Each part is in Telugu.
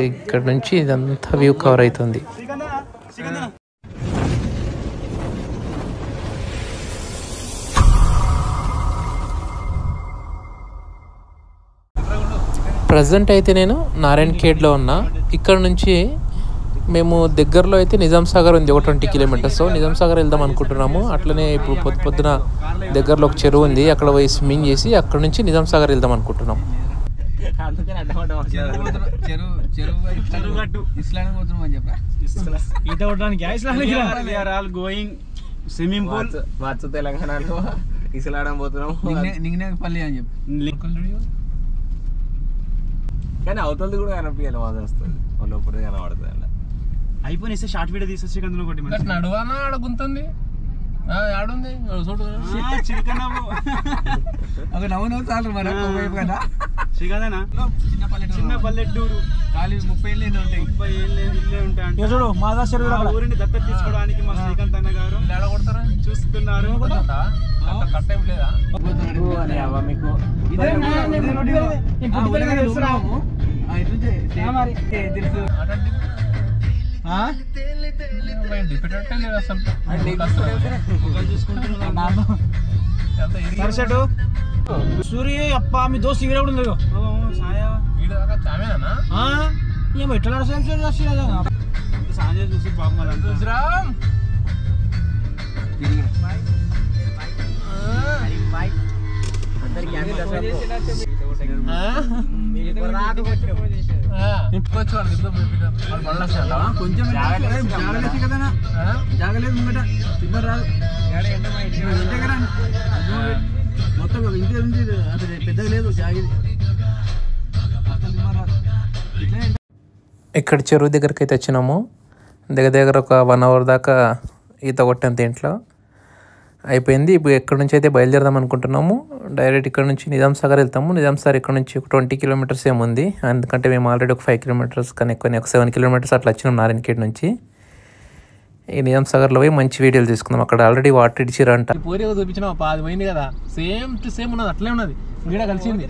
ఇక్కడ నుంచి ఇదంతా వ్యూ కవర్ అవుతుంది. ప్రజెంట్ అయితే నేను నారాయణఖేడ్లో ఉన్నా. ఇక్కడ నుంచి మేము దగ్గరలో అయితే నిజాం సాగర్ ఉంది, ఒక 20 కిలోమీటర్స్. నిజాం సాగర్ వెళ్దాం అనుకుంటున్నాము. అట్లనే ఇప్పుడు పొద్దున దగ్గరలో ఒక చెరువు ఉంది, అక్కడ పోయి స్విమ్మింగ్ చేసి అక్కడ నుంచి నిజాం సాగర్ వెళ్దాం అనుకుంటున్నాం. తెలంగాణలో ఇసలాడం పోతున్నాం కానీ అవతలది కూడా కనిపించాలి, బాగా వస్తుంది లోపల కనబడుతుంది. అలా అయిపోయి షార్ట్ వీడియో తీసేసి ఒకటి నడువానా అడుగుతుంది ఆడుంది చిన్న పల్లెటూరు 30 ఏళ్ళు ఉంటాయి. చూడు మాదా ఊరిని దత్తత తీసుకోవడానికి మా శ్రీకాంత్ అన్న గారు చూస్తున్నారు. సూర్య అప్ప మీ దోస్తు ఈడ కూడా లేదు. ఎట్లా సాయం చూసి బాబు కొంచెం జాగలేదు ముంగట తిమ్మరు రాదు మొత్తం ఇంటి ఉంది అసలు పెద్దగా లేదు జాగేది. ఇక్కడ చెరువు దగ్గరికి అయితే వచ్చినాము. దగ్గర ఒక 1 అవర్ దాకా ఈత కొట్టాం, దీంట్లో అయిపోయింది. ఇప్పుడు ఎక్కడి నుంచి అయితే బయలుదేరదాం అనుకుంటున్నాము. డైరెక్ట్ ఇక్కడ నుంచి నిజాం సాగర్ వెళ్తాము. నిజాం సాగర్ ఇక్కడ నుంచి ఒక 20 కిలోమీటర్స్ ఏముంది, ఎందుకంటే మేము ఆల్రెడీ ఒక 5 కిలోమీటర్స్ కానీ ఎక్కువ ఒక 7 కిలోమీటర్స్ అట్లా వచ్చినాం నారాయణఖేడ్ నుంచి. ఈ నిజాం సాగర్లో పోయి మంచి వీడియోలు తీసుకుందాం. అక్కడ ఆల్రెడీ వాటర్ ఇడిచిరంట. పూరి చూపించిన అది పోయింది కదా, సేమ్ టు సేమ్ ఉన్నది, అట్లే ఉన్నది. వీడ కలిసింది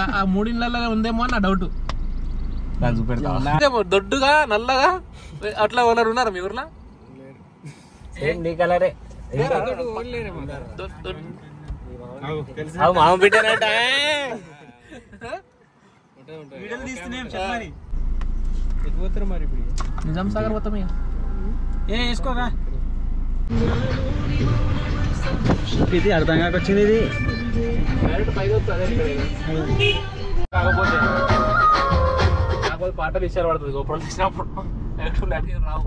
ఆ 3 ఇళ్ళలో ఉందేమో అని నా డౌట్. దొడ్డుగా నల్లగా అట్లా ఓనర్ ఉన్నారు మీ ఊర్లో? కలరే నిజాం సాగర్ మొత్తం వేసుకోరా. ఇది అర్థం కాకొచ్చింది. ఇది కాకపోతే పాటలు ఇచ్చారు పడుతుంది గోపురం తీసినప్పుడు రావు.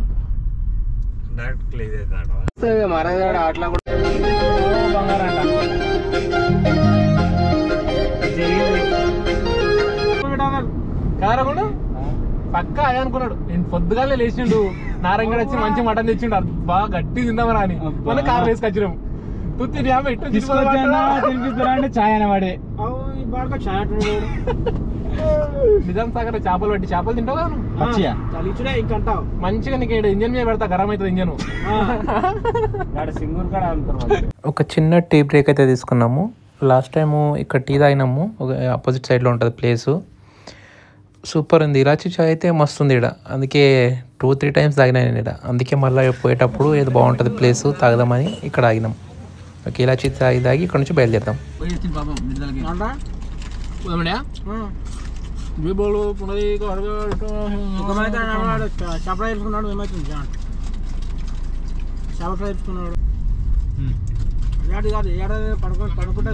అట్లా కారకుడు పక్క అదే అనుకున్నాడు. నేను పొద్దుగానే లేచిండు, నారాయణ వచ్చి మంచి మటన్ తెచ్చిండు, బాగా గట్టి తిందామని అని మన కారు వేసుకొచ్చినాము. తుత్తి తినిపిస్తారంటే ఛాయ్ అనే వాడే నిజాం సాగర్ చేపలు పట్టి చేపలు తింటావు కదా ఇంకంటావు మంచిగా. నీకు ఇంజన్ మీద పెడతా, గరం అవుతుంది ఇంజన్. ఒక చిన్న టీ బ్రేక్ అయితే తీసుకున్నాము. లాస్ట్ టైము ఇక్కడ టీ తాగినాము, ఒక ఆపోజిట్ సైడ్లో ఉంటుంది ప్లేసు. సూపర్ ఉంది. ఇలాచి చాయ్ అయితే మస్తు ఉంది ఇక్కడ, అందుకే 2-3 టైమ్స్ తాగినా నేను ఇక్కడ. అందుకే మళ్ళీ పోయేటప్పుడు ఏదో బాగుంటుంది ప్లేసు తాగదామని ఇక్కడ ఆగినాం. ఓకే, ఇలాచి తాగి ఇక్కడ నుంచి బయలుదేరుతాం. చేపలు వేసుకున్నాడు, ఏమవుతుంది చేపలు ఫ్రై వేసుకున్నాడు. కాదు ఏడాది పడుకుంటే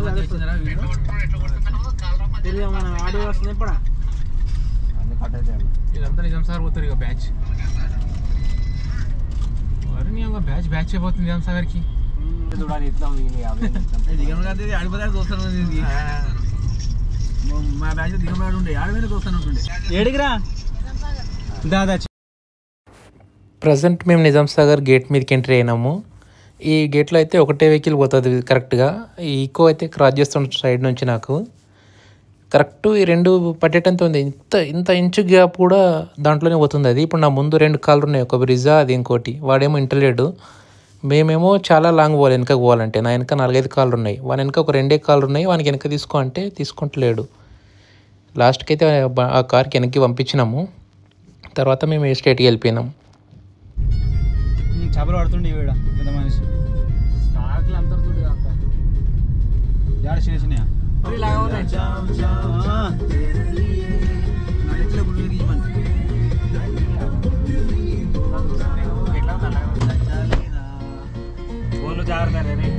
మన ఆడియో వస్తుంది. ఇప్పుడు ఇదంతా నిజాం సాగర్ పోతారు ఇక బ్యాచ్. బ్యాచ్ అయిపోతుంది నిజాం సాగర్కి. మా బ్యాచ్ దిగమనాడు ఉండే ఆడమైన దోస్తాను ఉంటుండే. ఏడిగిరా దాదా. ప్రజెంట్ మేము నిజాం సాగర్ గేట్ మీదకి ఎంట్రీ అయినాము. ఈ గేట్లో అయితే ఒకటే వెహికల్ పోతుంది కరెక్ట్గా. ఈ ఈకో అయితే క్రాస్ చేస్తున్న సైడ్ నుంచి నాకు కరెక్ట్ ఈ 2 పట్టేటంత ఉంది. ఇంత ఇంచు గ్యాప్ కూడా దాంట్లోనే పోతుంది అది. ఇప్పుడు నా ముందు 2 కార్లు ఉన్నాయి, ఒక బ్రిజా అది ఇంకోటి. వాడేమో ఇంటర్లేడు, మేమేమో చాలా లాంగ్ పోవాలి వెనకకు పోవాలంటే. నా వెనక 4-5 కార్లు ఉన్నాయి, వాని వెనక ఒక 2 కార్లు ఉన్నాయి. వానికి వెనక తీసుకో అంటే తీసుకుంటలేడు. లాస్ట్కి అయితే ఆ కార్కి వెనక్కి పంపించినాము. తర్వాత మేము ఎస్టేట్కి వెళ్ళిపోయినాం. చేపలు పడుతుండే ఈవిడ పెద్ద మనిషి స్టాక్లు అంతర్తోటి జాడ చిన్న చిన్న ఫోన్లు జాగ్రత్త రే.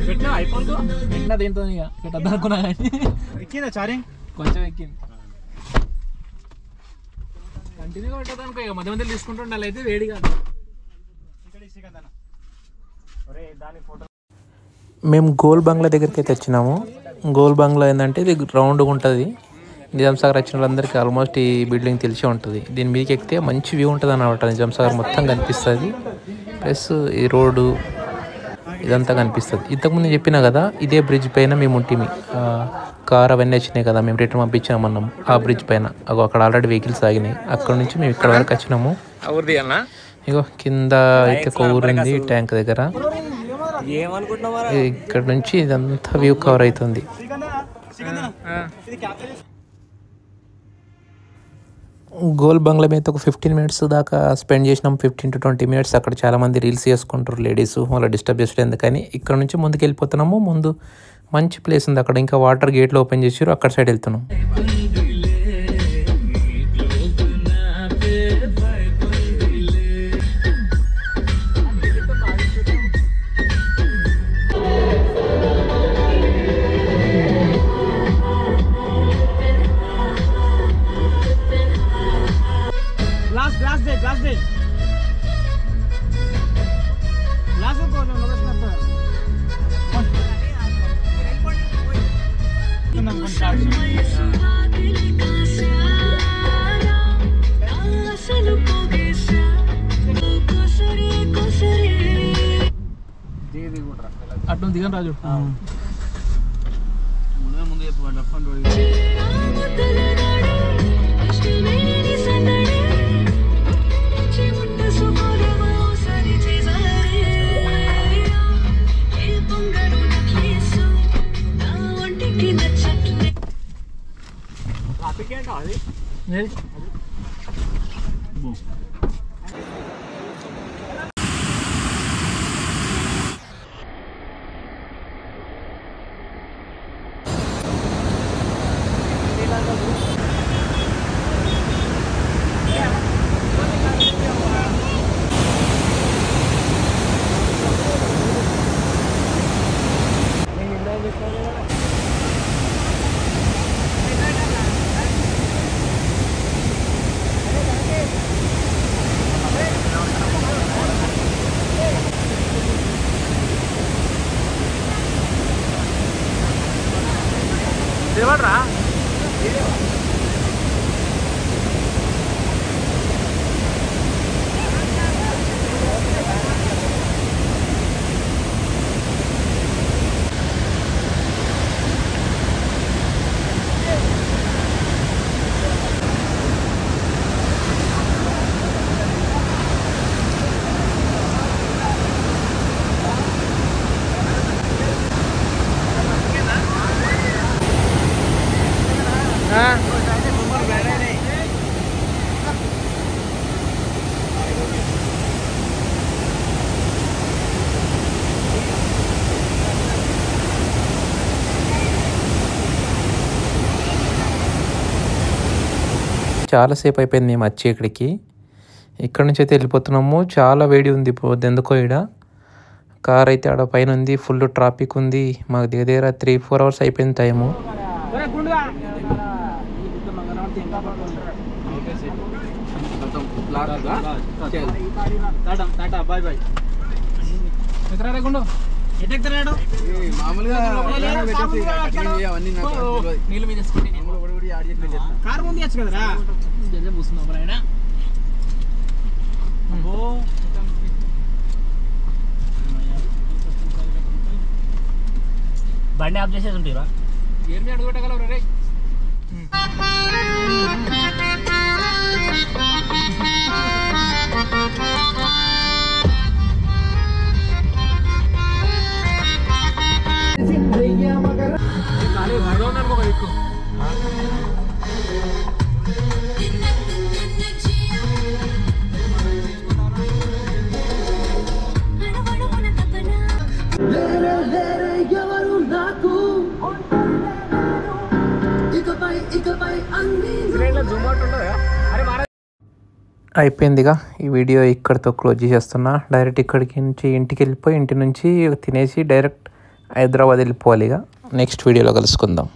పెట్టినా ఐఫోన్తో పెట్టినా దీంతో ఇక పెట్టద్దు అనుకున్నా కానీ ఎక్కిందా చార్జింగ్ కొంచెం ఎక్కింది. కంటిన్యూగా పెట్టద్దు అనుకో, ఇక మధ్య మధ్యలో తీసుకుంటూ ఉండాలి. అయితే వేడి కాదు. మేము గోల్ బంగ్లా దగ్గరికి అయితే వచ్చినాము. గోల్ బంగ్లా ఏంటంటే ఇది రౌండ్గా ఉంటుంది. నిజాం సాగర్ వచ్చిన వాళ్ళందరికీ ఆల్మోస్ట్ ఈ బిల్డింగ్ తెలిసే ఉంటుంది. దీని మీదకి ఎక్కితే మంచి వ్యూ ఉంటుంది అన్నమాట. నిజాం సాగర్ మొత్తం కనిపిస్తుంది. ప్లస్ ఈ రోడ్డు ఇదంతా కనిపిస్తుంది. ఇంతకుముందు చెప్పినా కదా, ఇదే బ్రిడ్జ్ పైన మేము ఉంటుంది. కార్ అవన్నీ వచ్చినాయి కదా, మేము రిటర్న్ పంపించామన్నాం. ఆ బ్రిడ్జ్ పైన అక్కడ ఆల్రెడీ వెహికల్స్ ఆగినాయి. అక్కడ నుంచి మేము ఇక్కడ వరకు వచ్చినాము. ఇగో కింద అయితే ఒక ఊరు ఉంది ట్యాంక్ దగ్గర. ఇక్కడ నుంచి ఇదంతా వ్యూ కవర్ అవుతుంది. గోల్ బంగ్లా మీద ఒక 15 మినిట్స్ దాకా స్పెండ్ చేసినాం. 15 to 20 మినిట్స్. అక్కడ చాలామంది రీల్స్ చేసుకుంటారు లేడీస్. వాళ్ళ డిస్టర్బ్ చేసడం ఎందుకని ఇక్కడ నుంచి ముందుకు వెళ్ళిపోతున్నాము. ముందు మంచి ప్లేస్ ఉంది అక్కడ. ఇంకా వాటర్ గేట్లు ఓపెన్ చేసారు, అక్కడ సైడ్ వెళ్తున్నాం. అటు దిగను రాజు. ముందు దేవడ్రా చాలాసేపు అయిపోయింది మేము వచ్చి ఇక్కడికి. ఇక్కడ నుంచి అయితే వెళ్ళిపోతున్నాము. చాలా వేడి ఉంది ఎందుకో ఈడ. కార్ అయితే ఆడ పైన ఉంది. ఫుల్ ట్రాఫిక్ ఉంది. మాకు దగ్గర 3-4 అవర్స్ అయిపోయింది టైము. నీళ్ళు మీద కారు ముందు వచ్చు కదరా. కూర్చున్నాం ఆయన బండి ఆఫ్ చేసేది ఉంటారా? ఏమి అడుగుపెట్టగలరు రే. అయిపోయిందిగా ఈ వీడియో ఇక్కడితో క్లోజ్ చేస్తున్నా. డైరెక్ట్ ఇక్కడికి నుంచి ఇంటికి వెళ్ళిపోయి ఇంటి నుంచి తినేసి డైరెక్ట్ హైదరాబాద్ వెళ్ళిపోవాలి. ఇక నెక్స్ట్ వీడియోలో కలుసుకుందాం.